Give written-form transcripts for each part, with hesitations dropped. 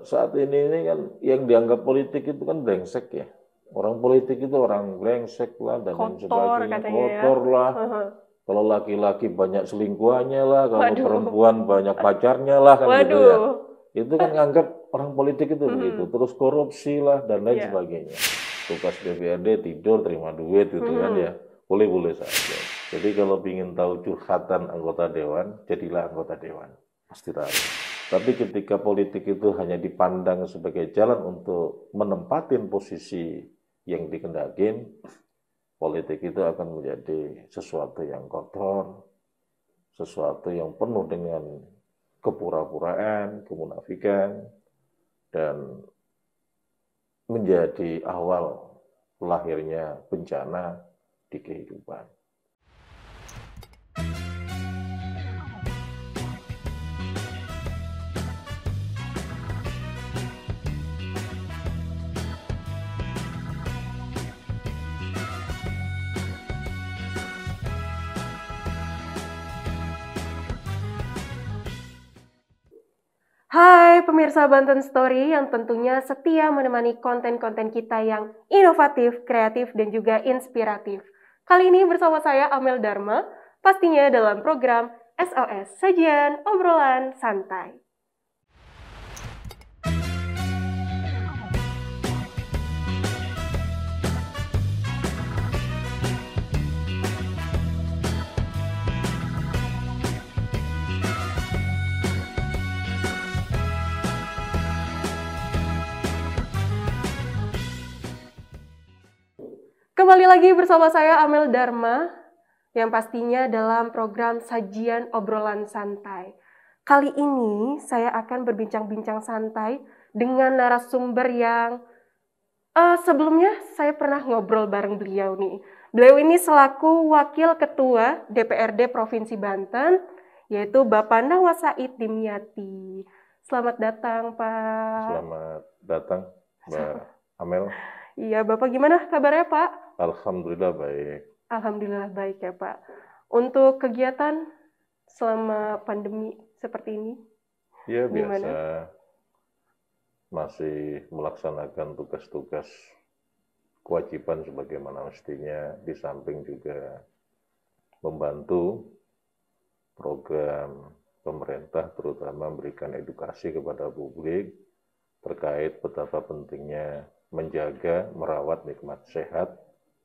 Saat ini kan yang dianggap politik itu kan brengsek ya. Orang politik itu orang brengsek lah dan lain Kotor sebagainya, katanya ya. kotor lah. Heeh. Kalau laki-laki banyak selingkuhannya lah, kalau Waduh. perempuan banyak pacarnya lah kan gitu ya. Waduh. Itu kan nganggap orang politik itu begitu. Mhm. Terus korupsi lah dan lain Iya. sebagainya. Tugas DPRD tidur terima duit gitu kan ya. Mhm. Boleh-boleh saja. Jadi kalau ingin tahu curhatan anggota dewan, jadilah anggota dewan. Pasti tahu. Tapi ketika politik itu hanya dipandang sebagai jalan untuk menempatin posisi yang dikendakin, politik itu akan menjadi sesuatu yang kotor, sesuatu yang penuh dengan kepura-puraan, kemunafikan, dan menjadi awal lahirnya bencana di kehidupan. Hai pemirsa Banten Story yang tentunya setia menemani konten-konten kita yang inovatif, kreatif, dan juga inspiratif. Kali ini bersama saya Amel Dharma, pastinya dalam program SOS, Sajian Obrolan Santai. Kembali lagi bersama saya Amel Dharma, yang pastinya dalam program Sajian Obrolan Santai. Kali ini saya akan berbincang-bincang santai dengan narasumber yang sebelumnya saya pernah ngobrol bareng beliau nih. Beliau ini selaku Wakil Ketua DPRD Provinsi Banten, yaitu Bapak Nawaz Said Dimyati. Selamat datang, Pak. Selamat datang, Mbak Amel. Iya, Bapak gimana kabarnya, Pak? Alhamdulillah baik. Alhamdulillah baik ya, Pak. Untuk kegiatan selama pandemi seperti ini, Ya biasa, gimana? masih melaksanakan tugas-tugas kewajiban sebagaimana mestinya, di samping juga membantu program pemerintah, terutama memberikan edukasi kepada publik terkait betapa pentingnya menjaga, merawat nikmat sehat,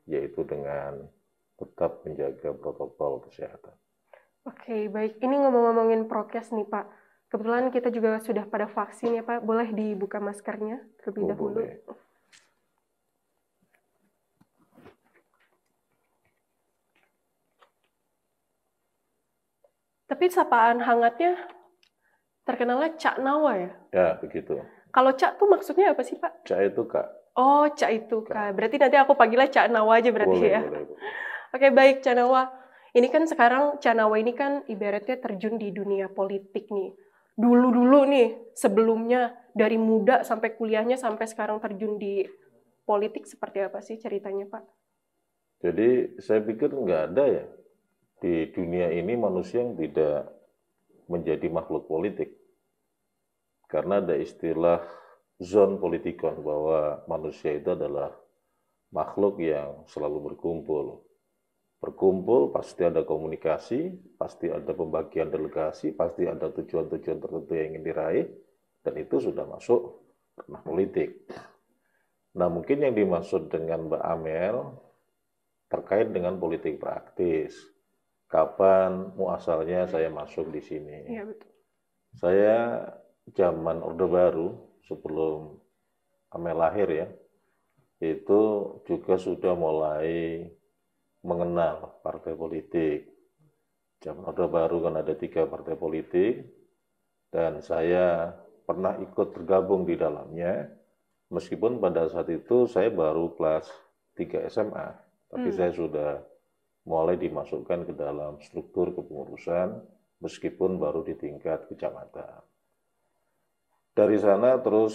yaitu dengan tetap menjaga protokol kesehatan. Oke, baik. Ini ngomong-ngomongin prokes nih, Pak. Kebetulan kita juga sudah pada vaksin ya, Pak. Boleh dibuka maskernya terlebih Oh, dahulu. boleh. Tapi sapaan hangatnya terkenalnya Cak Nawa ya. Ya, begitu. Kalau Cak tuh maksudnya apa sih, Pak? Cak itu Kak. Oh, Cak itu, Kak. Kak. Berarti nanti aku panggilnya Cak Nawa aja berarti Boleh, ya. boleh, boleh. Oke, baik, Cak Nawa. Ini kan sekarang Cak Nawa ini kan ibaratnya terjun di dunia politik nih. Dulu-dulu nih, sebelumnya dari muda sampai kuliahnya sampai sekarang terjun di politik seperti apa sih ceritanya, Pak? Jadi saya pikir nggak ada ya di dunia ini manusia yang tidak menjadi makhluk politik. Karena ada istilah zon politikon bahwa manusia itu adalah makhluk yang selalu berkumpul. Berkumpul pasti ada komunikasi, pasti ada pembagian delegasi, pasti ada tujuan-tujuan tertentu yang ingin diraih, dan itu sudah masuk ranah politik. Nah, mungkin yang dimaksud dengan Mbak Amel terkait dengan politik praktis. Kapan muasalnya saya masuk di sini? Iya, betul. Saya zaman Orde Baru, sebelum Amel lahir ya, itu juga sudah mulai mengenal partai politik. Zaman Orde Baru kan ada 3 partai politik, dan saya pernah ikut tergabung di dalamnya, meskipun pada saat itu saya baru kelas 3 SMA, tapi saya sudah mulai dimasukkan ke dalam struktur kepengurusan, meskipun baru di tingkat kecamatan. Dari sana terus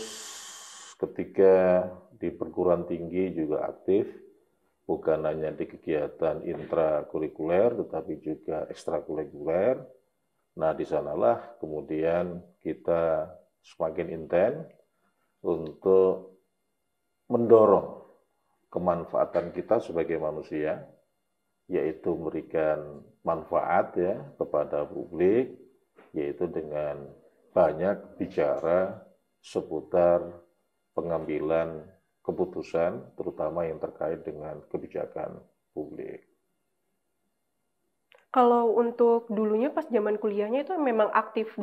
ketika di perguruan tinggi juga aktif, bukan hanya di kegiatan intrakurikuler, tetapi juga ekstrakurikuler. Nah, di sanalah kemudian kita semakin intens untuk mendorong kemanfaatan kita sebagai manusia, yaitu memberikan manfaat ya kepada publik, yaitu dengan banyak bicara seputar pengambilan keputusan, terutama yang terkait dengan kebijakan publik. Kalau untuk dulunya pas zaman kuliahnya itu memang aktif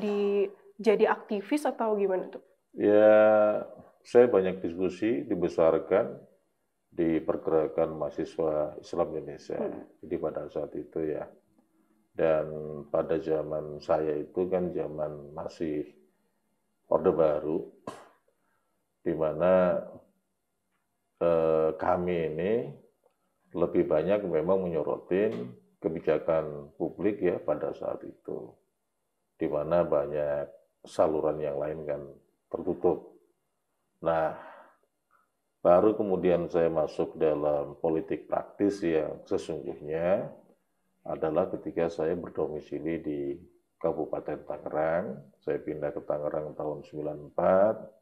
jadi aktivis atau gimana tuh? Ya, saya banyak diskusi, dibesarkan di pergerakan mahasiswa Islam Indonesia. Jadi pada saat itu ya. Dan pada zaman saya itu kan zaman masih Orde Baru, di mana kami ini lebih banyak memang menyorotin kebijakan publik ya pada saat itu, di mana banyak saluran yang lain kan tertutup. Nah, baru kemudian saya masuk dalam politik praktis yang sesungguhnya adalah ketika saya berdomisili di Kabupaten Tangerang. Saya pindah ke Tangerang tahun 94,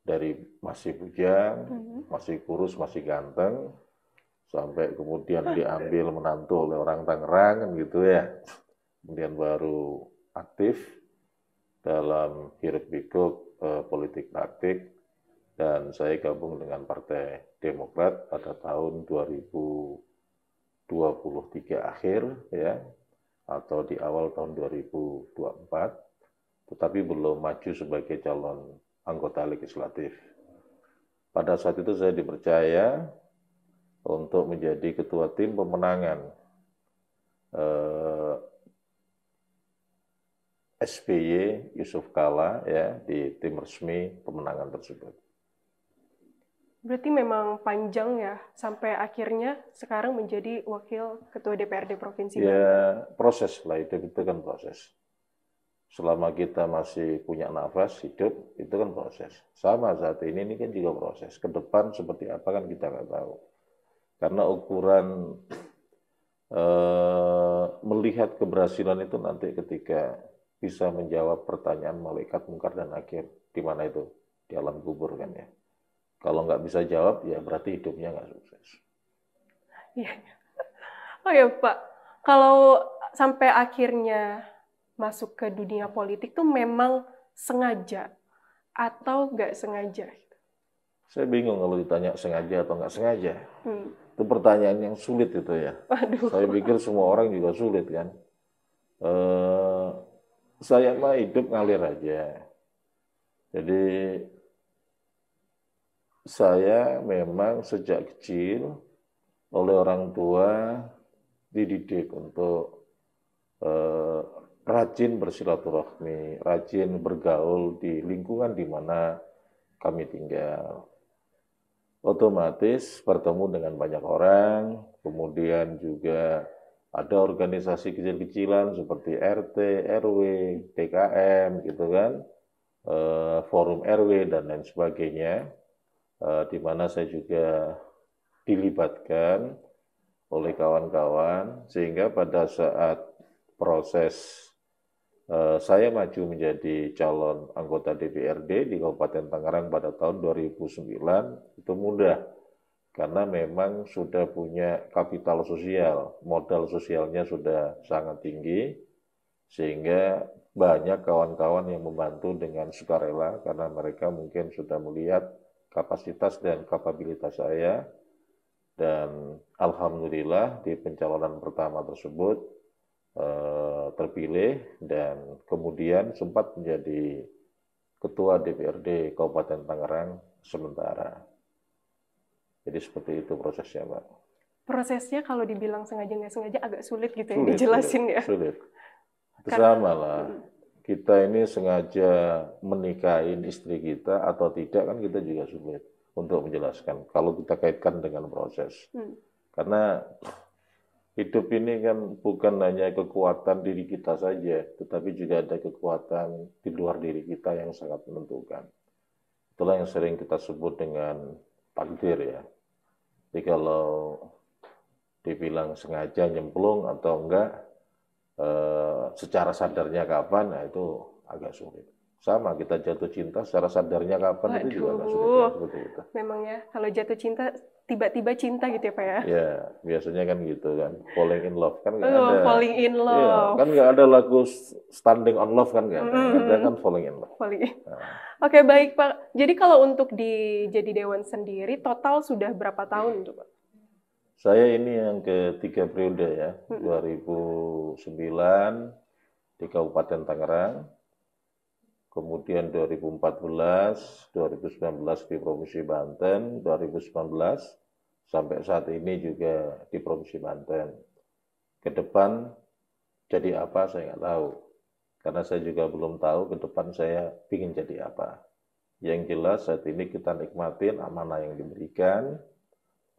dari masih bujang, masih kurus, masih ganteng, sampai kemudian diambil menantu oleh orang Tangerang kan gitu ya. Kemudian baru aktif dalam hiruk-pikuk politik praktik, dan saya gabung dengan Partai Demokrat pada tahun 2023 akhir ya, atau di awal tahun 2024, tetapi belum maju sebagai calon anggota legislatif. Pada saat itu saya dipercaya untuk menjadi ketua tim pemenangan SBY Yusuf Kala ya di tim resmi pemenangan tersebut. Berarti memang panjang ya sampai akhirnya sekarang menjadi wakil ketua DPRD Provinsi Banten. Ya, proses lah, itu kan proses. Selama kita masih punya nafas hidup, itu kan proses. Sama saat ini kan juga proses. Ke depan seperti apa kan kita nggak tahu. Karena ukuran melihat keberhasilan itu nanti ketika bisa menjawab pertanyaan malaikat mungkar dan nakir. Di mana itu? Di alam kubur kan ya. Kalau nggak bisa jawab, ya berarti hidupnya nggak sukses. Iya. Oh ya Pak, kalau sampai akhirnya masuk ke dunia politik tuh memang sengaja atau nggak sengaja? Saya bingung kalau ditanya sengaja atau nggak sengaja. Itu pertanyaan yang sulit itu ya. Aduh. Saya pikir semua orang juga sulit kan. Saya mah hidup ngalir aja. Jadi saya memang sejak kecil oleh orang tua dididik untuk rajin bersilaturahmi, rajin bergaul di lingkungan di mana kami tinggal. Otomatis bertemu dengan banyak orang, kemudian juga ada organisasi kecil-kecilan seperti RT, RW, DKM gitu kan, forum RW dan lain sebagainya, di mana saya juga dilibatkan oleh kawan-kawan, sehingga pada saat proses saya maju menjadi calon anggota DPRD di Kabupaten Tangerang pada tahun 2009, itu mudah. Karena memang sudah punya kapital sosial, modal sosialnya sudah sangat tinggi, sehingga banyak kawan-kawan yang membantu dengan sukarela, karena mereka mungkin sudah melihat kapasitas dan kapabilitas saya, dan alhamdulillah di pencalonan pertama tersebut terpilih dan kemudian sempat menjadi ketua DPRD Kabupaten Tangerang sementara. Jadi seperti itu prosesnya, Mbak. Prosesnya kalau dibilang sengaja nggak sengaja agak sulit gitu ya dijelasin ya. Sulit. Sama lah. Kita ini sengaja menikahin istri kita atau tidak kan kita juga sulit untuk menjelaskan kalau kita kaitkan dengan proses. Karena hidup ini kan bukan hanya kekuatan diri kita saja, tetapi juga ada kekuatan di luar diri kita yang sangat menentukan. Itulah yang sering kita sebut dengan takdir ya. Jadi kalau dibilang sengaja nyemplung atau enggak, secara sadarnya kapan, nah itu agak sulit. sama kita jatuh cinta secara sadarnya kapan itu juga nggak sulit Waduh, ya, seperti itu. memang ya kalau jatuh cinta tiba-tiba cinta gitu ya Pak ya? Ya, biasanya kan gitu kan, falling in love kan nggak ada. Falling in Iya, love. kan nggak ada lagu standing on love kan nggak ada. Yang ada Mm, kan falling in love. falling in. Nah, Oke, baik Pak. Jadi kalau untuk jadi Dewan sendiri, total sudah berapa tahun tuh Pak? saya ini yang ketiga periode ya, Mm. 2009 di Kabupaten Tangerang, kemudian 2014, 2019 di Provinsi Banten, 2019 sampai saat ini juga di Provinsi Banten. Ke depan jadi apa saya nggak tahu, karena saya juga belum tahu ke depan saya ingin jadi apa. Yang jelas saat ini kita nikmatin amanah yang diberikan,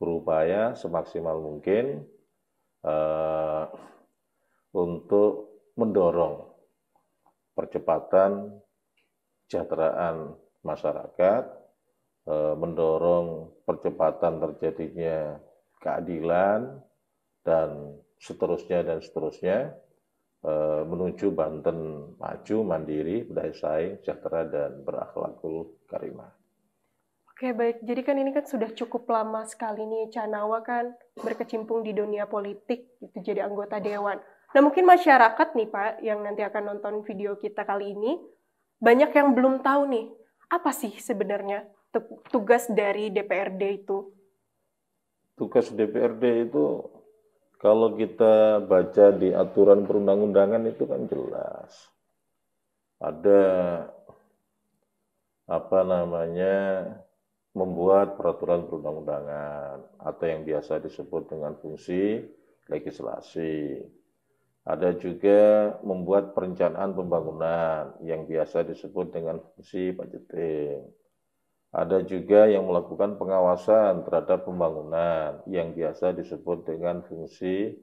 berupaya semaksimal mungkin untuk mendorong percepatan kesejahteraan masyarakat, mendorong percepatan terjadinya keadilan, dan seterusnya, menuju Banten maju, mandiri, berdaya saing, sejahtera, dan berakhlakul karimah. Oke, baik. Jadi kan ini kan sudah cukup lama sekali nih Canawa kan berkecimpung di dunia politik, itu jadi anggota dewan. Nah, mungkin masyarakat nih Pak yang nanti akan nonton video kita kali ini, banyak yang belum tahu nih, apa sih sebenarnya tugas dari DPRD itu? Tugas DPRD itu kalau kita baca di aturan perundang-undangan itu kan jelas. Ada apa namanya, membuat peraturan perundang-undangan atau yang biasa disebut dengan fungsi legislasi. Ada juga membuat perencanaan pembangunan yang biasa disebut dengan fungsi budgeting. Ada juga yang melakukan pengawasan terhadap pembangunan yang biasa disebut dengan fungsi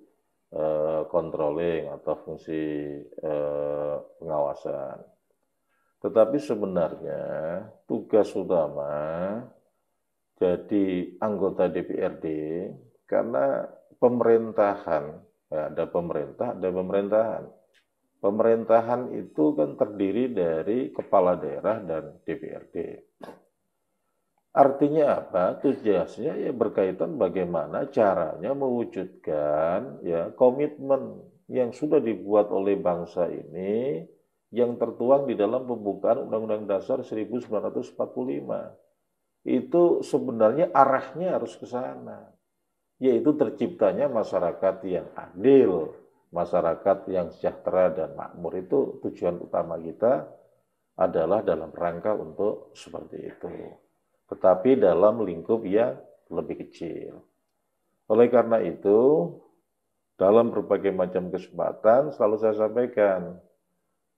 controlling atau fungsi pengawasan. Tetapi sebenarnya tugas utama jadi anggota DPRD karena pemerintahan, ya, ada pemerintah, ada pemerintahan. Pemerintahan itu kan terdiri dari kepala daerah dan DPRD. Artinya apa? Tugasnya ya berkaitan bagaimana caranya mewujudkan ya komitmen yang sudah dibuat oleh bangsa ini yang tertuang di dalam pembukaan Undang-Undang Dasar 1945. Itu sebenarnya arahnya harus ke sana, yaitu terciptanya masyarakat yang adil, masyarakat yang sejahtera dan makmur. Itu tujuan utama kita adalah dalam rangka untuk seperti itu. Tetapi dalam lingkup yang lebih kecil. Oleh karena itu, dalam berbagai macam kesempatan selalu saya sampaikan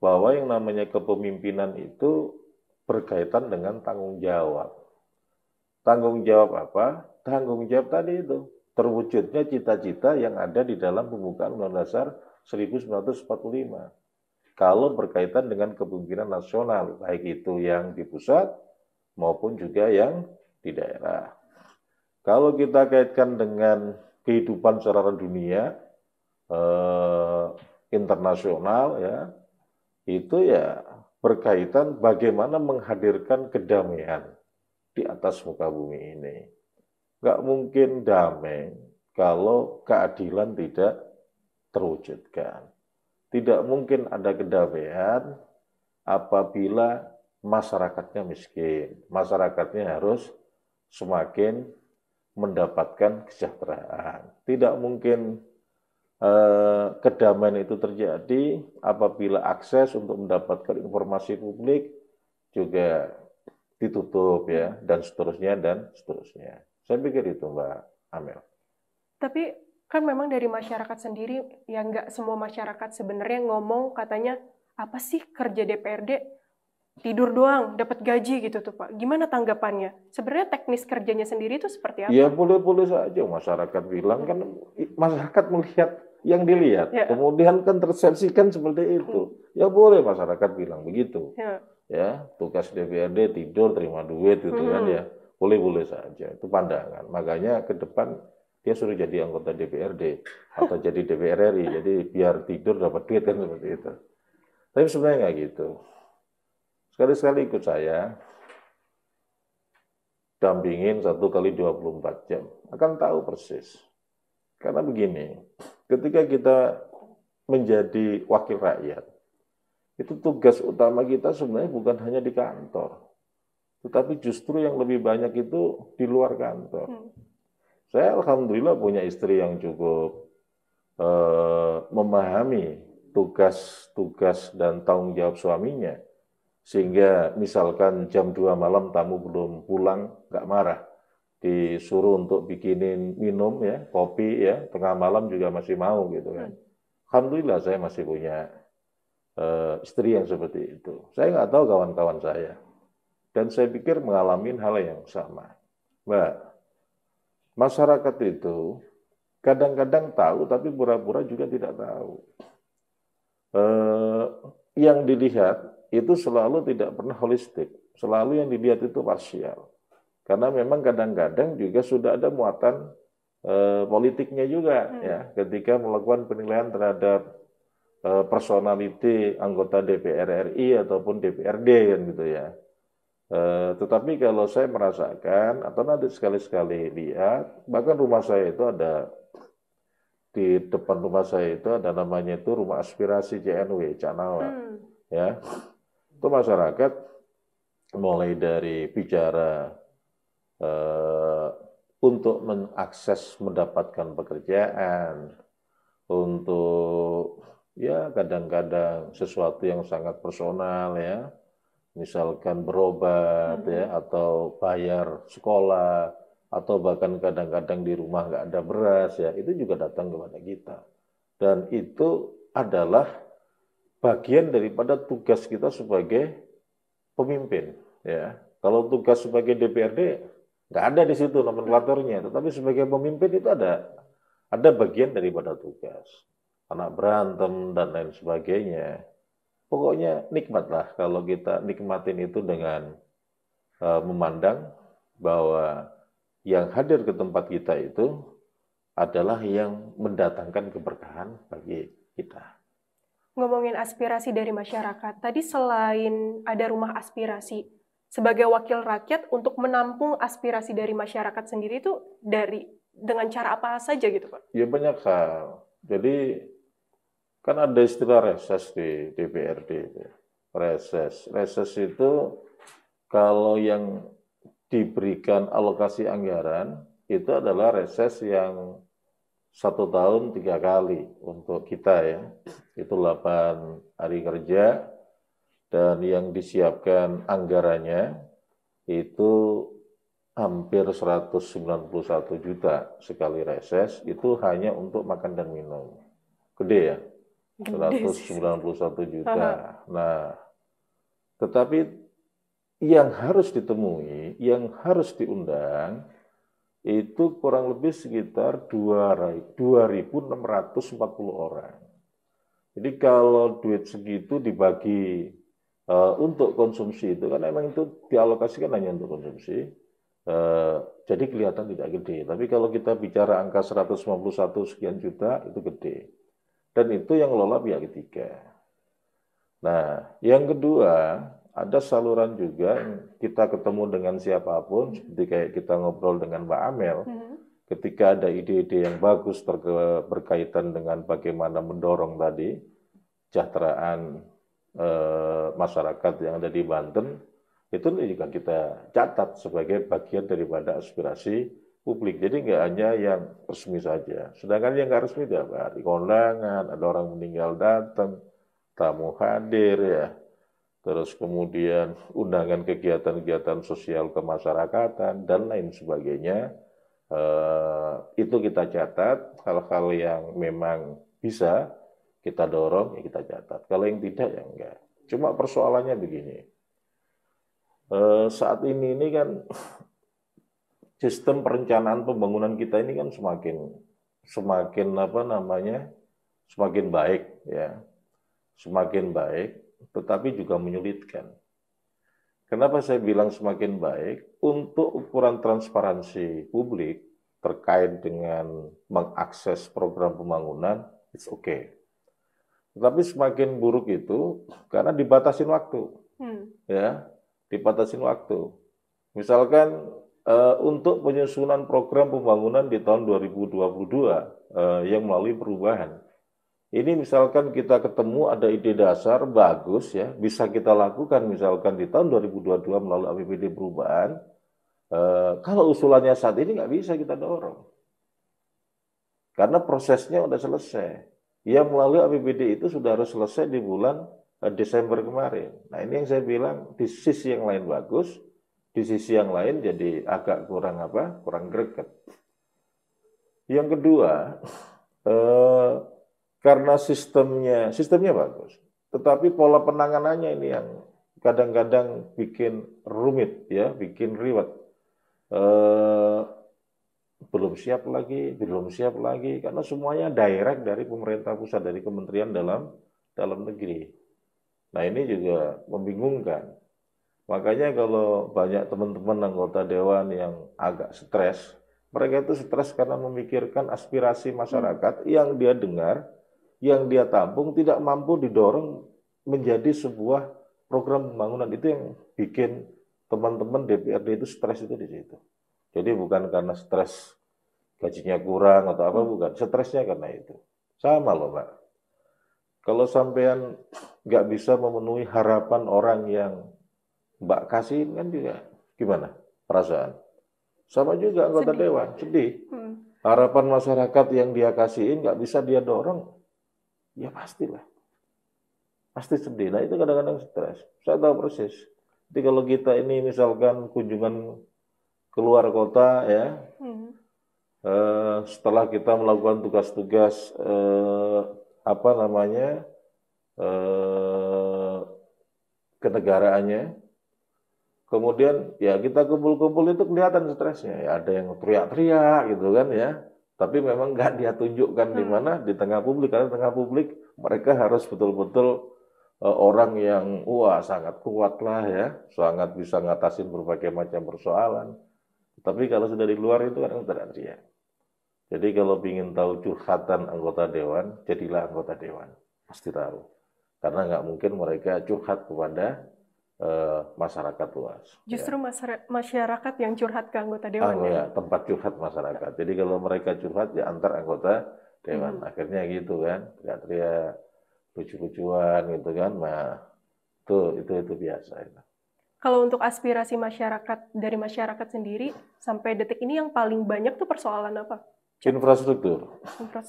bahwa yang namanya kepemimpinan itu berkaitan dengan tanggung jawab. Tanggung jawab apa? Tanggung jawab tadi itu, terwujudnya cita-cita yang ada di dalam pembukaan Undang-Undang Dasar 1945. Kalau berkaitan dengan kepemimpinan nasional, baik itu yang di pusat maupun juga yang di daerah. Kalau kita kaitkan dengan kehidupan secara dunia, internasional ya, itu ya berkaitan bagaimana menghadirkan kedamaian di atas muka bumi ini. Nggak mungkin damai kalau keadilan tidak terwujudkan. Tidak mungkin ada kedamaian apabila masyarakatnya miskin. Masyarakatnya harus semakin mendapatkan kesejahteraan. Tidak mungkin kedamaian itu terjadi apabila akses untuk mendapatkan informasi publik juga ditutup ya, dan seterusnya dan seterusnya. Saya pikir itu Mbak Amel. Tapi kan memang dari masyarakat sendiri, ya nggak semua masyarakat sebenarnya ngomong katanya, apa sih kerja DPRD? Tidur doang, dapat gaji gitu tuh Pak. Gimana tanggapannya? Sebenarnya teknis kerjanya sendiri itu seperti apa? Ya boleh-boleh saja masyarakat bilang, kan masyarakat melihat yang dilihat. Ya. Kemudian kan tersepsikan seperti itu. Ya boleh masyarakat bilang begitu. Ya. Ya, tugas DPRD tidur terima duit gitu kan ya. Boleh-boleh saja, itu pandangan. Makanya ke depan dia suruh jadi anggota DPRD atau jadi DPR RI. Jadi biar tidur dapat duit kan seperti itu. Tapi sebenarnya nggak gitu. sekali-sekali ikut saya, dampingin 1 kali 24 jam, akan tahu persis. Karena begini, ketika kita menjadi wakil rakyat, itu tugas utama kita sebenarnya bukan hanya di kantor, tetapi justru yang lebih banyak itu di luar kantor. Saya alhamdulillah punya istri yang cukup memahami tugas-tugas dan tanggung jawab suaminya, sehingga misalkan jam 2 malam tamu belum pulang, nggak marah. Disuruh untuk bikinin minum ya, kopi ya, tengah malam juga masih mau gitu kan. Alhamdulillah saya masih punya istri yang seperti itu. Saya nggak tahu kawan-kawan saya. Dan saya pikir mengalami hal yang sama. Mbak, masyarakat itu kadang-kadang tahu tapi pura-pura juga tidak tahu. Yang dilihat itu selalu tidak pernah holistik. Selalu yang dilihat itu parsial. Karena memang kadang-kadang juga sudah ada muatan politiknya juga ya, ketika melakukan penilaian terhadap personality anggota DPR RI ataupun DPRD kan gitu ya. Tetapi kalau saya merasakan atau nanti sekali-sekali lihat, bahkan rumah saya itu ada, di depan rumah saya itu ada namanya itu Rumah Aspirasi CNW Canawa ya. Itu masyarakat mulai dari bicara untuk mengakses mendapatkan pekerjaan, untuk ya kadang-kadang sesuatu yang sangat personal ya, misalkan berobat ya, atau bayar sekolah, atau bahkan kadang-kadang di rumah nggak ada beras ya, itu juga datang kepada kita. Dan itu adalah bagian daripada tugas kita sebagai pemimpin ya. Kalau tugas sebagai DPRD nggak ada di situ nomenklaturnya, tetapi sebagai pemimpin itu ada bagian daripada tugas. Anak berantem dan lain sebagainya. Pokoknya nikmatlah kalau kita nikmatin itu dengan memandang bahwa yang hadir ke tempat kita itu adalah yang mendatangkan keberkahan bagi kita. Ngomongin aspirasi dari masyarakat, tadi selain ada rumah aspirasi, sebagai wakil rakyat untuk menampung aspirasi dari masyarakat sendiri itu dengan cara apa saja gitu Pak? Ya banyak hal. Jadi kan ada istilah reses di DPRD itu. Reses itu kalau yang diberikan alokasi anggaran itu adalah reses yang 1 tahun 3 kali untuk kita ya. Itu 8 hari kerja dan yang disiapkan anggarannya itu hampir 191 juta sekali reses, itu hanya untuk makan dan minum. Gede ya? 191 juta. Nah, tetapi yang harus ditemui, yang harus diundang, itu kurang lebih sekitar 2.640 orang. Jadi kalau duit segitu dibagi untuk konsumsi itu, kan memang itu dialokasikan hanya untuk konsumsi, jadi kelihatan tidak gede. Tapi kalau kita bicara angka 191 sekian juta, itu gede. Dan itu yang ngelola pihak ketiga. Nah, yang kedua, ada saluran juga yang kita ketemu dengan siapapun, seperti kayak kita ngobrol dengan Mbak Amel, ketika ada ide-ide yang bagus berkaitan dengan bagaimana mendorong tadi kesejahteraan masyarakat yang ada di Banten, itu juga kita catat sebagai bagian daripada aspirasi publik. Jadi nggak hanya yang resmi saja. Sedangkan yang nggak resmi itu apa? Di kondangan, ada orang meninggal datang, tamu hadir ya. Terus kemudian undangan kegiatan-kegiatan sosial kemasyarakatan dan lain sebagainya. Itu kita catat, hal-hal yang memang bisa kita dorong, ya kita catat. Kalau yang tidak, ya enggak. Cuma persoalannya begini. Saat ini kan sistem perencanaan pembangunan kita ini kan semakin baik ya, semakin baik, tetapi juga menyulitkan. Kenapa saya bilang semakin baik? Untuk ukuran transparansi publik terkait dengan mengakses program pembangunan, it's okay. Tetapi semakin buruk itu karena dibatasin waktu. ya, dibatasin waktu. Misalkan untuk penyusunan program pembangunan di tahun 2022 yang melalui perubahan. Ini misalkan kita ketemu ada ide dasar bagus ya, bisa kita lakukan misalkan di tahun 2022 melalui APBD perubahan. Kalau usulannya saat ini nggak bisa kita dorong. Karena prosesnya udah selesai. Yang melalui APBD itu sudah harus selesai di bulan Desember kemarin. Nah ini yang saya bilang di sisi yang lain bagus, di sisi yang lain jadi agak kurang kurang greget. Yang kedua, karena sistemnya bagus, tetapi pola penanganannya ini yang kadang-kadang bikin rumit ya, bikin ribet. Belum siap lagi, karena semuanya direct dari pemerintah pusat, dari kementerian dalam negeri. Nah ini juga membingungkan. Makanya kalau banyak teman-teman anggota dewan yang agak stres, mereka itu stres karena memikirkan aspirasi masyarakat yang dia dengar, yang dia tampung tidak mampu didorong menjadi sebuah program pembangunan. Itu yang bikin teman-teman DPRD itu stres itu di situ. Jadi bukan karena stres gajinya kurang atau apa, bukan. Stresnya karena itu. Sama loh, Mbak. Kalau sampean nggak bisa memenuhi harapan orang yang Mbak kasih kan juga gimana perasaan? Sama juga anggota dewan, sedih. Harapan masyarakat yang dia kasihin nggak bisa dia dorong, ya pastilah. Pasti sedih. Nah itu kadang-kadang stres. Saya tahu persis. Jadi kalau kita ini misalkan kunjungan keluar kota ya, setelah kita melakukan tugas-tugas kenegaraannya, kemudian ya kita kumpul-kumpul itu kelihatan stresnya. Ya ada yang teriak-teriak gitu kan ya. Tapi memang nggak dia tunjukkan di mana, di tengah publik. Karena di tengah publik mereka harus betul-betul orang yang sangat kuat lah ya, sangat bisa ngatasin berbagai macam persoalan. Tapi kalau sudah di luar itu kadang teriak-teriak. Jadi kalau ingin tahu curhatan anggota dewan, jadilah anggota dewan. Pasti tahu. Karena nggak mungkin mereka curhat kepada masyarakat luas. Justru masyarakat yang curhat ke anggota dewan ya? Tempat curhat masyarakat. Jadi kalau mereka curhat ya antar anggota dewan. Akhirnya gitu kan, teriak-teriak, lucu-lucuan gitu kan. Nah, itu biasa. Kalau untuk aspirasi masyarakat dari masyarakat sendiri sampai detik ini yang paling banyak tuh persoalan apa? Infrastruktur.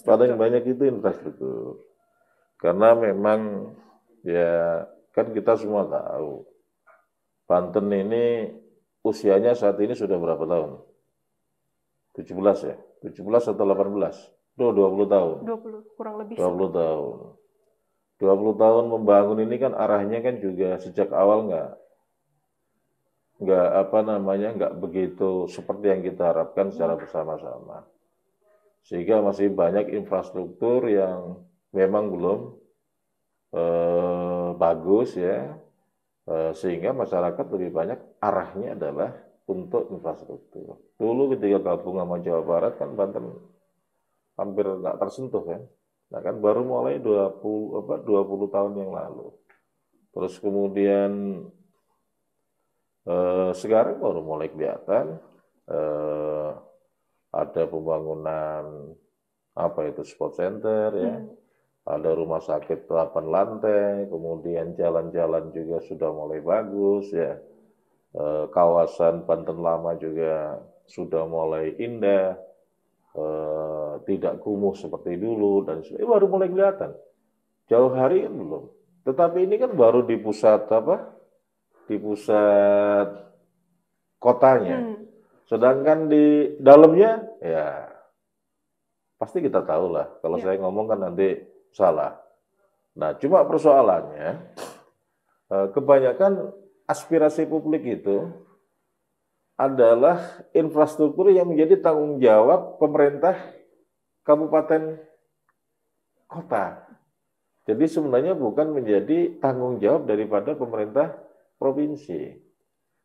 Paling banyak itu infrastruktur. Karena memang ya kan kita semua tahu Banten ini usianya saat ini sudah berapa tahun? 17 ya? 17 atau 18? 20 tahun. 20, kurang lebih. 20 tahun. 20 tahun membangun ini kan arahnya kan juga sejak awal nggak begitu seperti yang kita harapkan secara bersama-sama. Sehingga masih banyak infrastruktur yang memang belum bagus ya, sehingga masyarakat lebih banyak arahnya adalah untuk infrastruktur. Dulu ketika gabung sama Jawa Barat kan Banten hampir nggak tersentuh kan. Nah kan baru mulai 20 tahun yang lalu. Terus kemudian sekarang baru mulai kelihatan ada pembangunan sport center ya, ada rumah sakit 8 lantai, kemudian jalan-jalan juga sudah mulai bagus ya, kawasan Banten Lama juga sudah mulai indah, tidak kumuh seperti dulu dan baru mulai kelihatan. Jauh hari kan belum. Tetapi ini kan baru di pusat kotanya. Sedangkan di dalamnya ya pasti kita tahu lah. Kalau saya ngomong kan nanti salah. Nah, cuma persoalannya kebanyakan aspirasi publik itu adalah infrastruktur yang menjadi tanggung jawab pemerintah kabupaten kota. Jadi sebenarnya bukan menjadi tanggung jawab daripada pemerintah provinsi.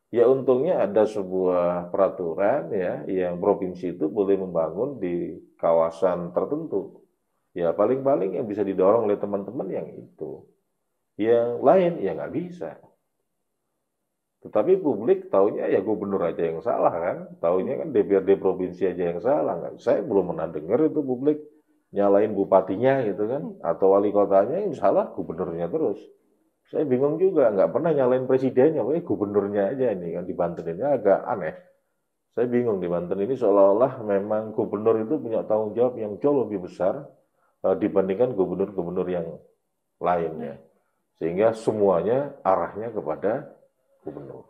Ya untungnya ada sebuah peraturan ya yang provinsi itu boleh membangun di kawasan tertentu. Ya paling-paling yang bisa didorong oleh teman-teman yang itu. Yang lain ya nggak bisa. Tetapi publik taunya ya gubernur aja yang salah kan, taunya kan DPRD provinsi aja yang salah. Nggak, saya belum pernah dengar itu publik nyalain bupatinya gitu kan, atau wali kotanya yang salah gubernurnya terus. Saya bingung juga, nggak pernah nyalain presidennya, gubernurnya aja ini kan di Banten ini agak aneh. Saya bingung di Banten ini seolah-olah memang gubernur itu punya tanggung jawab yang jauh lebih besar dibandingkan gubernur-gubernur yang lainnya. Sehingga semuanya arahnya kepada gubernur.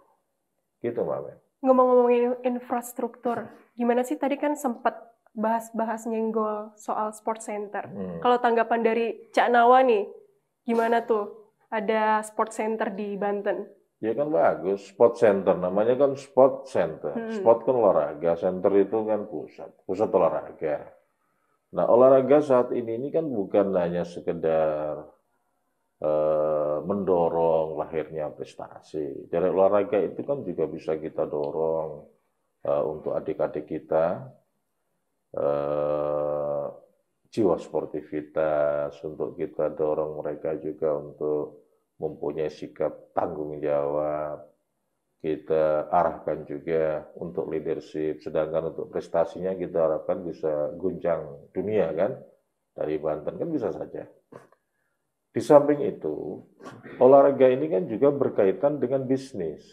Gitu Mbak Men. Ngomong-ngomongin infrastruktur, gimana sih tadi kan sempat bahas-bahas nyenggol soal sport center. Kalau tanggapan dari Cak Nawa nih, gimana tuh ada sport center di Banten? Ya kan bagus, sport center, namanya kan sport center. Sport kan olahraga, center itu kan pusat olahraga. Nah olahraga saat ini kan bukan hanya sekedar mendorong lahirnya prestasi. Dari olahraga itu kan juga bisa kita dorong untuk adik-adik kita jiwa sportivitas, untuk kita dorong mereka juga untuk mempunyai sikap tanggung jawab. Kita arahkan juga untuk leadership, sedangkan untuk prestasinya kita harapkan bisa guncang dunia kan, dari Banten kan bisa saja. Di samping itu, olahraga ini kan juga berkaitan dengan bisnis.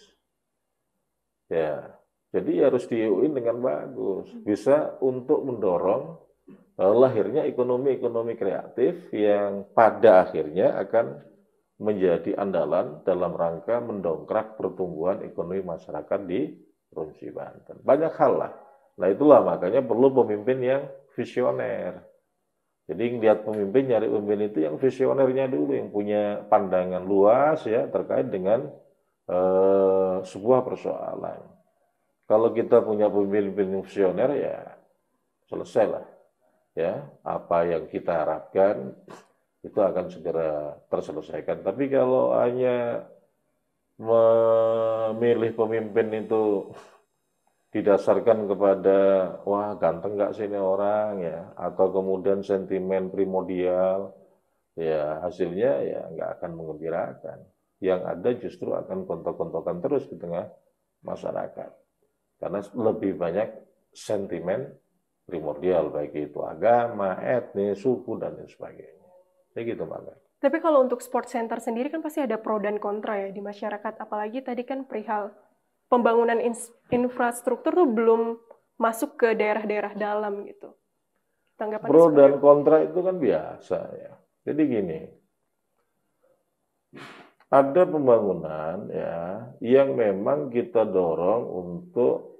Ya, jadi harus diuin dengan bagus. Bisa untuk mendorong lahirnya ekonomi-ekonomi kreatif yang pada akhirnya akan menjadi andalan dalam rangka mendongkrak pertumbuhan ekonomi masyarakat di Provinsi Banten. Banyak hal lah. Nah itulah makanya perlu pemimpin yang visioner. Jadi lihat pemimpin, nyari pemimpin itu yang visionernya dulu, yang punya pandangan luas ya terkait dengan sebuah persoalan. Kalau kita punya pemimpin visioner ya selesai lah. Ya, apa yang kita harapkan itu akan segera terselesaikan. Tapi kalau hanya memilih pemimpin itu didasarkan kepada wah ganteng nggak sih ini orang ya, atau kemudian sentimen primordial, ya hasilnya ya nggak akan mengembirakan. Yang ada justru akan kontok-kontokan terus di tengah masyarakat. Karena lebih banyak sentimen primordial, baik itu agama, etnis, suku, dan lain sebagainya. Kayak gitu, Mbak. Tapi kalau untuk sport center sendiri kan pasti ada pro dan kontra ya di masyarakat. Apalagi tadi kan perihal pembangunan infrastruktur tuh belum masuk ke daerah-daerah dalam gitu. Tanggapannya Pro seperti dan apa? kontra itu kan biasa ya. Jadi gini, ada pembangunan ya yang memang kita dorong untuk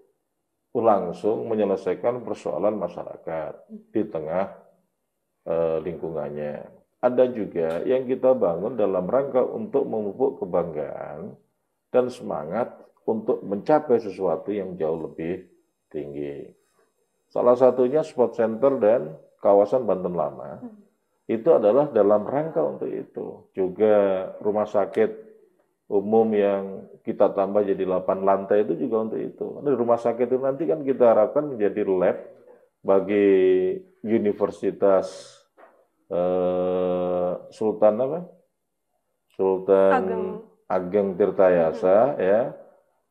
langsung menyelesaikan persoalan masyarakat di tengah lingkungannya. Ada juga yang kita bangun dalam rangka untuk memupuk kebanggaan dan semangat untuk mencapai sesuatu yang jauh lebih tinggi. Salah satunya sport center dan kawasan Banten Lama. Itu adalah dalam rangka untuk itu. Juga rumah sakit umum yang kita tambah jadi 8 lantai itu juga untuk itu. Di rumah sakit itu nanti kan kita harapkan menjadi lab bagi Universitas Sultan apa? Sultan Ageng Tirtayasa ya,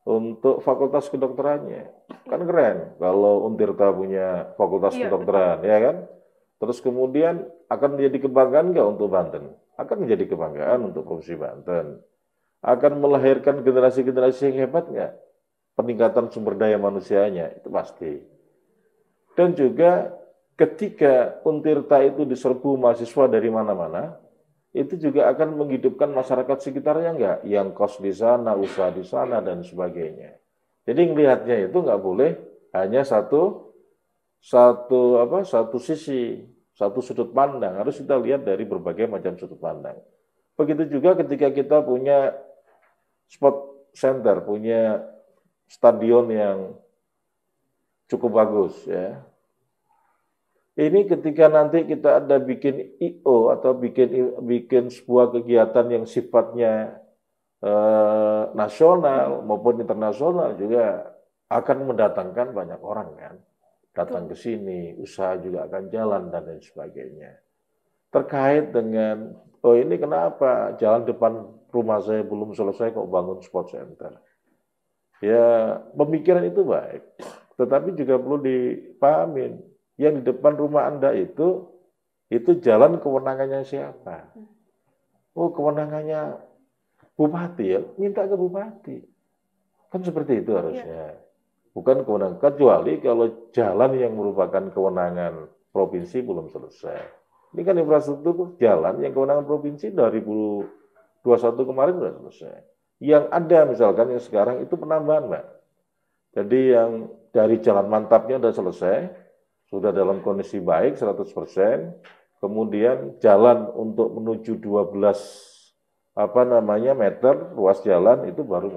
untuk fakultas kedokterannya. Kan keren kalau Untirta punya fakultas kedokteran, ya kan? Terus kemudian akan menjadi kebanggaan nggak untuk Banten? Akan menjadi kebanggaan untuk Provinsi Banten. Akan melahirkan generasi-generasi yang hebat nggak? Peningkatan sumber daya manusianya, itu pasti. Dan juga ketika Untirta itu diserbu mahasiswa dari mana-mana, itu juga akan menghidupkan masyarakat sekitarnya nggak? Yang kos di sana, usaha di sana, dan sebagainya. Jadi melihatnya itu nggak boleh hanya satu sisi, satu sudut pandang. Harus kita lihat dari berbagai macam sudut pandang. Begitu juga ketika kita punya sport center, punya stadion yang cukup bagus ya. Ini ketika nanti kita ada bikin IO atau bikin sebuah kegiatan yang sifatnya nasional maupun internasional juga akan mendatangkan banyak orang kan. Datang ke sini, usaha juga akan jalan dan lain sebagainya. Terkait dengan, oh ini kenapa jalan depan rumah saya belum selesai kok bangun sport center. Ya, pemikiran itu baik, tetapi juga perlu dipahamin, yang di depan rumah Anda itu jalan kewenangannya siapa? Oh, kewenangannya bupati ya, minta ke bupati. Kan seperti itu harusnya. Bukan kewenangan, kecuali kalau jalan yang merupakan kewenangan provinsi belum selesai. Ini kan infrastruktur jalan yang kewenangan provinsi 2021 kemarin sudah selesai. Yang ada misalkan yang sekarang itu penambahan, Mbak. Jadi yang dari jalan mantapnya sudah selesai, sudah dalam kondisi baik 100%, kemudian jalan untuk menuju 12 meter ruas jalan itu baru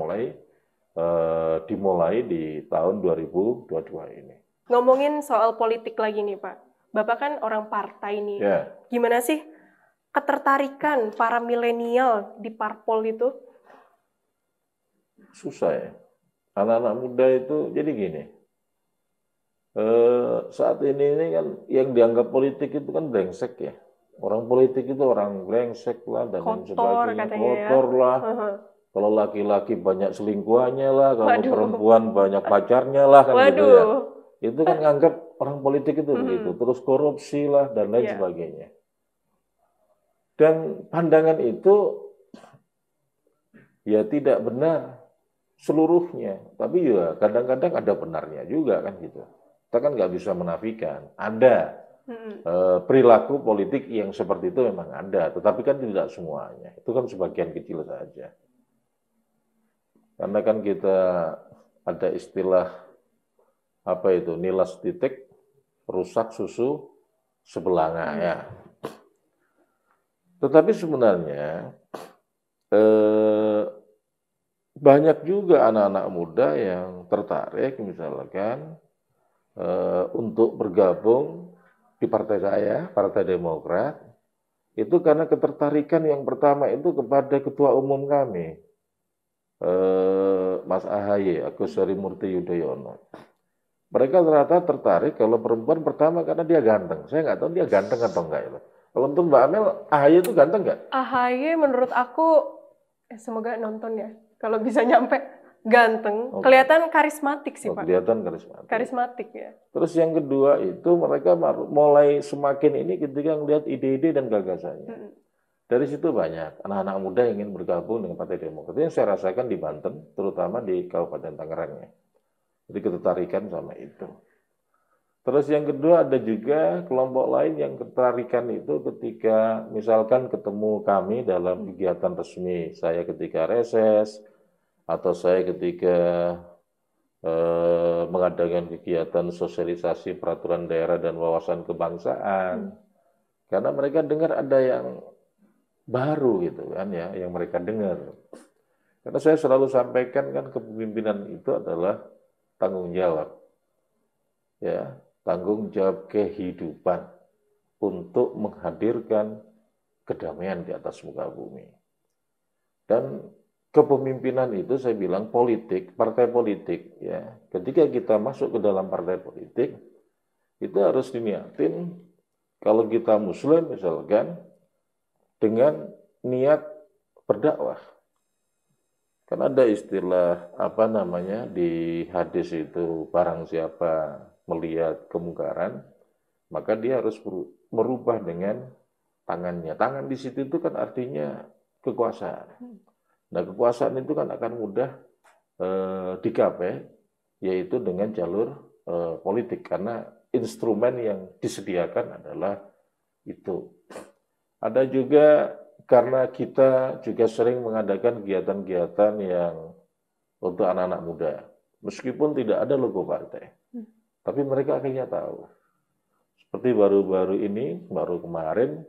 dimulai di tahun 2022 ini. Ngomongin soal politik lagi nih Pak, Bapak kan orang partai nih, gimana sih ketertarikan para milenial di parpol itu? Susah ya, anak-anak muda itu jadi gini, saat ini kan yang dianggap politik itu kan brengsek ya. Orang politik itu orang brengsek lah dan lain sebagainya, kotor lah. Kalau laki-laki banyak selingkuhannya lah, kalau perempuan banyak pacarnya lah kan gitu ya. Itu kan nganggap orang politik itu begitu, terus korupsi lah dan lain sebagainya. Dan pandangan itu ya tidak benar seluruhnya, tapi ya kadang-kadang ada benarnya juga kan gitu. Kita kan nggak bisa menafikan, ada perilaku politik yang seperti itu memang ada, tetapi kan tidak semuanya, itu kan sebagian kecil saja. Karena kan kita ada istilah nilas titik, rusak susu sebelanga ya. Tetapi sebenarnya banyak juga anak-anak muda yang tertarik misalkan untuk bergabung di partai saya, Partai Demokrat, itu karena ketertarikan yang pertama itu kepada Ketua Umum kami, Mas AHY, Agus Harimurti Yudhoyono. Mereka ternyata tertarik kalau perempuan pertama karena dia ganteng. Saya nggak tahu dia ganteng atau enggak itu. Kalau untuk Mbak Amel, AHY itu ganteng nggak? AHY menurut aku, semoga nonton ya, kalau bisa nyampe. Ganteng, kelihatan karismatik sih Pak. Kelihatan karismatik. Karismatik ya. Terus yang kedua itu mereka mulai semakin ini ketika melihat ide-ide dan gagasannya. Dari situ banyak anak-anak muda yang ingin bergabung dengan Partai Demokrat. Yang saya rasakan di Banten, terutama di Kabupaten Tangerang ya. Jadi ketertarikan sama itu. Terus yang kedua ada juga kelompok lain yang ketertarikan itu ketika misalkan ketemu kami dalam kegiatan resmi. Saya ketika reses, atau saya ketika mengadakan kegiatan sosialisasi peraturan daerah dan wawasan kebangsaan. Karena mereka dengar ada yang baru gitu kan ya, yang mereka dengar. Karena saya selalu sampaikan kan kepemimpinan itu adalah tanggung jawab. Ya, tanggung jawab kehidupan untuk menghadirkan kedamaian di atas muka bumi. Dan kepemimpinan itu saya bilang politik, partai politik ya. Ketika kita masuk ke dalam partai politik, itu harus diniatin kalau kita muslim misalkan dengan niat berdakwah. Kan ada istilah di hadis itu barang siapa melihat kemungkaran, maka dia harus merubah dengan tangannya. Tangan di situ itu kan artinya kekuasaan. Nah, kekuasaan itu kan akan mudah digapai, yaitu dengan jalur politik, karena instrumen yang disediakan adalah itu. Ada juga karena kita juga sering mengadakan kegiatan-kegiatan yang untuk anak-anak muda, meskipun tidak ada logo partai, tapi mereka akhirnya tahu. Seperti baru kemarin,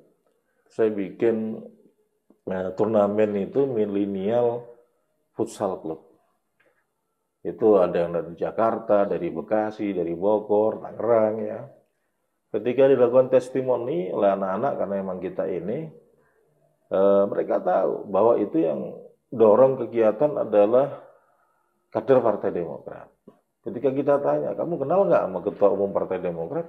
saya bikin turnamen itu milenial futsal club. Itu ada yang dari Jakarta, dari Bekasi, dari Bogor, Tangerang ya. Ketika dilakukan testimoni oleh anak-anak, karena memang kita ini, mereka tahu bahwa itu yang dorong kegiatan adalah kader Partai Demokrat. Ketika kita tanya, kamu kenal nggak sama Ketua Umum Partai Demokrat?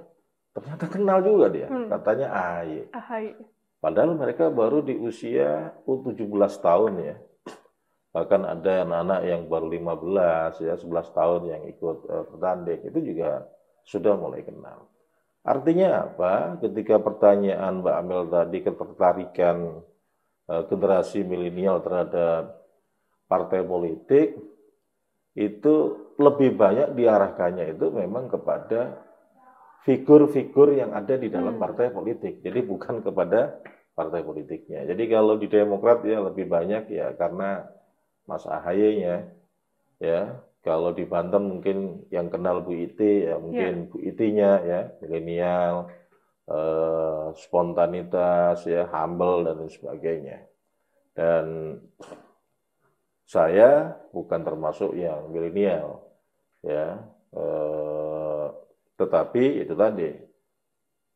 Ternyata kenal juga dia, katanya AHY. Padahal mereka baru di usia 17 tahun ya. Bahkan ada anak-anak yang baru 15 ya 11 tahun yang ikut bertanding itu juga sudah mulai kenal. Artinya apa? Ketika pertanyaan Mbak Amel tadi ketertarikan generasi milenial terhadap partai politik itu lebih banyak diarahkannya itu memang kepada figur-figur yang ada di dalam partai politik. Jadi bukan kepada partai politiknya. Jadi kalau di Demokrat ya lebih banyak ya karena Mas AHY-nya ya. Kalau di Banten mungkin yang kenal Bu Iti ya mungkin Bu Itinya ya, milenial, spontanitas ya, humble dan lain sebagainya. Dan saya bukan termasuk yang milenial ya, tetapi itu tadi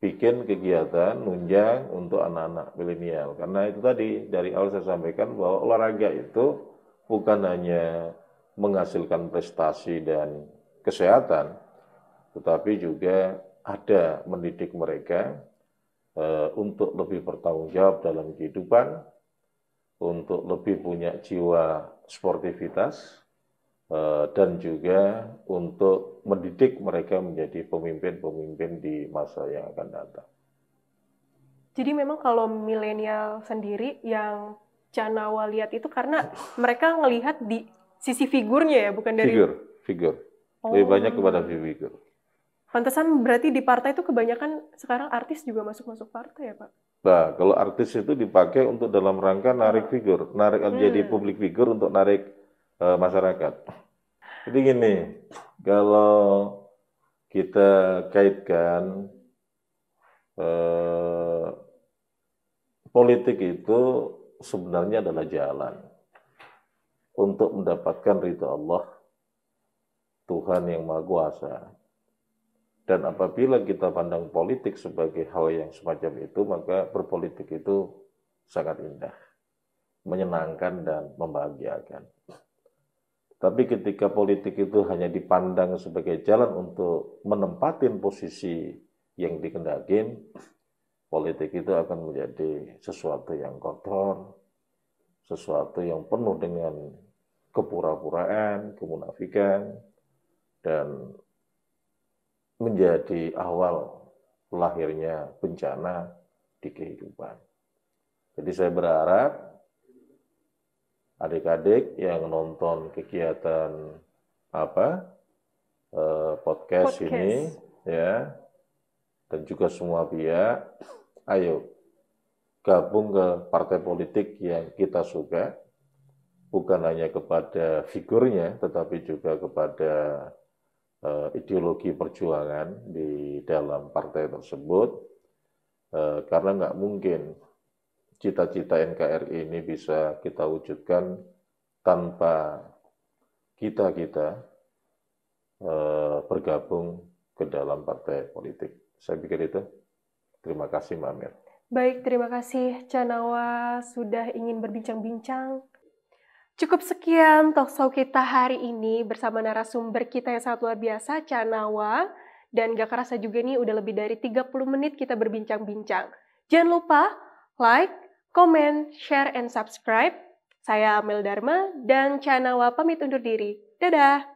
bikin kegiatan nunjang untuk anak-anak milenial karena itu tadi dari awal saya sampaikan bahwa olahraga itu bukan hanya menghasilkan prestasi dan kesehatan, tetapi juga ada mendidik mereka untuk lebih bertanggung jawab dalam kehidupan, untuk lebih punya jiwa sportivitas, dan juga untuk mendidik mereka menjadi pemimpin-pemimpin di masa yang akan datang. Jadi memang kalau milenial sendiri yang Canawa lihat itu karena mereka ngelihat di sisi figurnya ya, bukan dari... Figur. Lebih banyak kepada figur. Pantesan berarti di partai itu kebanyakan sekarang artis juga masuk-masuk partai ya Pak? Nah, kalau artis itu dipakai untuk dalam rangka narik figur, jadi publik figur untuk narik masyarakat. Jadi gini, kalau kita kaitkan politik itu sebenarnya adalah jalan untuk mendapatkan ridha Allah, Tuhan yang Maha Kuasa. Dan apabila kita pandang politik sebagai hal yang semacam itu, maka berpolitik itu sangat indah, menyenangkan dan membahagiakan. Tapi ketika politik itu hanya dipandang sebagai jalan untuk menempatin posisi yang dikendakin, politik itu akan menjadi sesuatu yang kotor, sesuatu yang penuh dengan kepura-puraan, kemunafikan, dan menjadi awal lahirnya bencana di kehidupan. Jadi saya berharap adik-adik yang nonton kegiatan podcast ini ya, dan juga semua pihak, ayo gabung ke partai politik yang kita suka, bukan hanya kepada figurnya, tetapi juga kepada ideologi perjuangan di dalam partai tersebut, karena nggak mungkin cita-cita NKRI ini bisa kita wujudkan tanpa kita bergabung ke dalam partai politik. Saya pikir itu. Terima kasih Mbak Amir. Baik, terima kasih Canawa sudah ingin berbincang-bincang. Cukup sekian talkshow kita hari ini bersama narasumber kita yang sangat luar biasa, Canawa. Dan gak kerasa juga nih udah lebih dari 30 menit kita berbincang-bincang. Jangan lupa like, comment, share, and subscribe. Saya Amel Dharma dan Canawa pamit undur diri. Dadah!